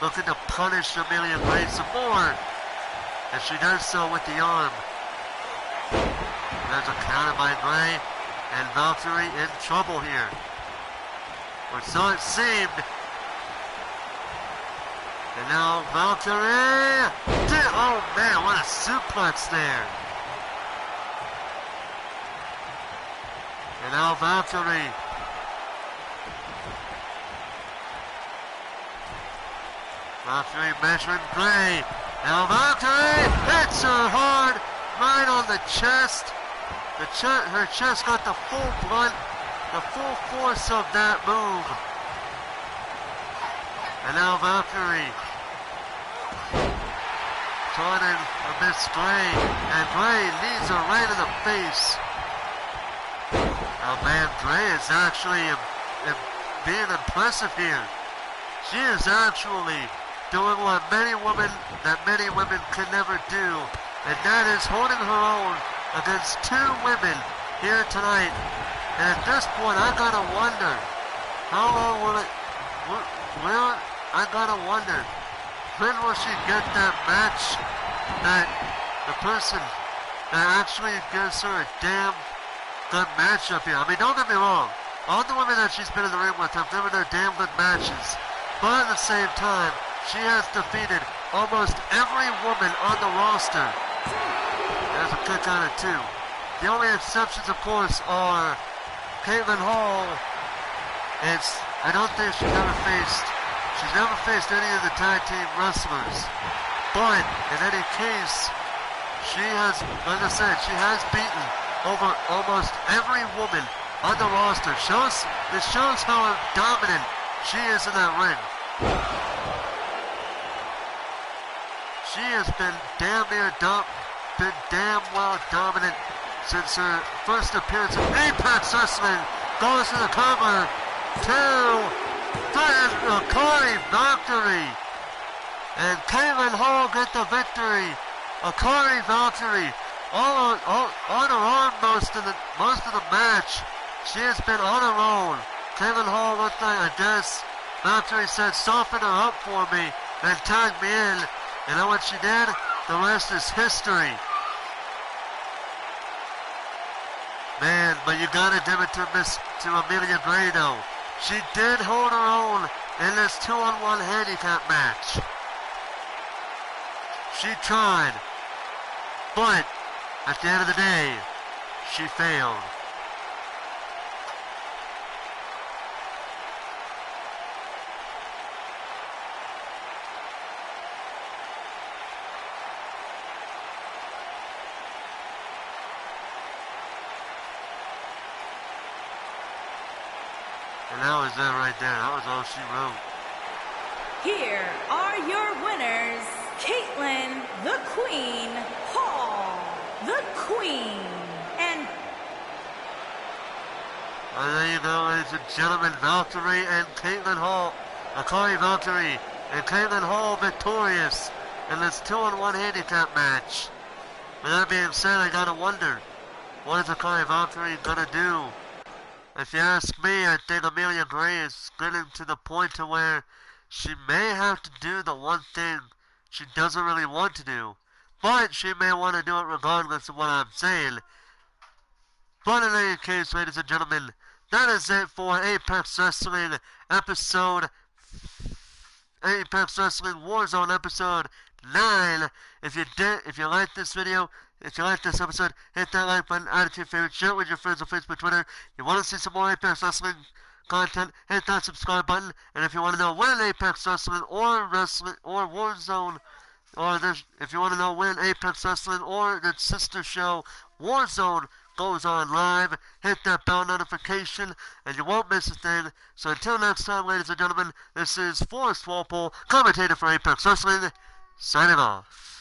looking to punish Emelie Gray some more. And she does so with the arm. There's a counter by Gray. And Valkyrie in trouble here. Or so it seemed. And now Valkyrie. Oh man, what a suplex there. And now Valkyrie. Valkyrie measuring Gray. Now Valkyrie hits her hard right on the chest. Her chest got the full brunt, the full force of that move. And now Valkyrie turning amidst Gray, and Gray knees her right in the face. Oh man, Gray is actually being impressive here. She is actually doing what many women can never do and that is holding her own against two women here tonight. And at this point, I gotta wonder, how long will it, I gotta wonder, when will she get that match, that the person that actually gives her a damn good matchup here. I mean, don't get me wrong, all the women that she's been in the ring with have given her damn good matches, but at the same time, she has defeated almost every woman on the roster. There's a kick out of two. The only exceptions, of course, are Katelyn Hall. I don't think she's never faced any of the tag team wrestlers. But in any case, she has, like I said, she has beaten over almost every woman on the roster. This shows how dominant she is in that ring. She has been damn well dominant since her first appearance in Apex Wrestling. Goes to the cover. 2, 3, Akari Valkyrie. And Katelyn Hall get the victory. Akari Valkyrie all on her own most of the match. She has been on her own. Katelyn Hall looked like, I guess, Valkyrie said, soften her up for me and tag me in. You know what she did? The rest is history. Man, but you gotta give it to Emelie Gray though. She did hold her own in this 2-on-1 handicap match. She tried, but at the end of the day, she failed. And that was it right there. That was all she wrote. Here are your winners, Katelyn, the Queen, Hall, the Queen, and... Well, there you go, ladies and gentlemen. Valkyrie and Katelyn Hall. Akari Valkyrie and Katelyn Hall victorious in this 2-on-1 handicap match. With that being said, I gotta wonder, what is Akari Valkyrie gonna do? If you ask me, I think Emelie Gray is getting to the point to where she may have to do the one thing she doesn't really want to do. But she may want to do it regardless of what I'm saying. But in any case, ladies and gentlemen, that is it for Apex Wrestling episode... Apex Wrestling Warzone episode 9. If you like this video, if you like this episode, hit that like button, add it to your favorite, share it with your friends on Facebook, Twitter. You want to see some more Apex Wrestling content, hit that subscribe button. And if you want to know when Apex Wrestling or Warzone, if you want to know when Apex Wrestling or the sister show Warzone goes on live, hit that bell notification, and you won't miss a thing. So until next time, ladies and gentlemen, this is Forrest Walpole, commentator for Apex Wrestling, signing off.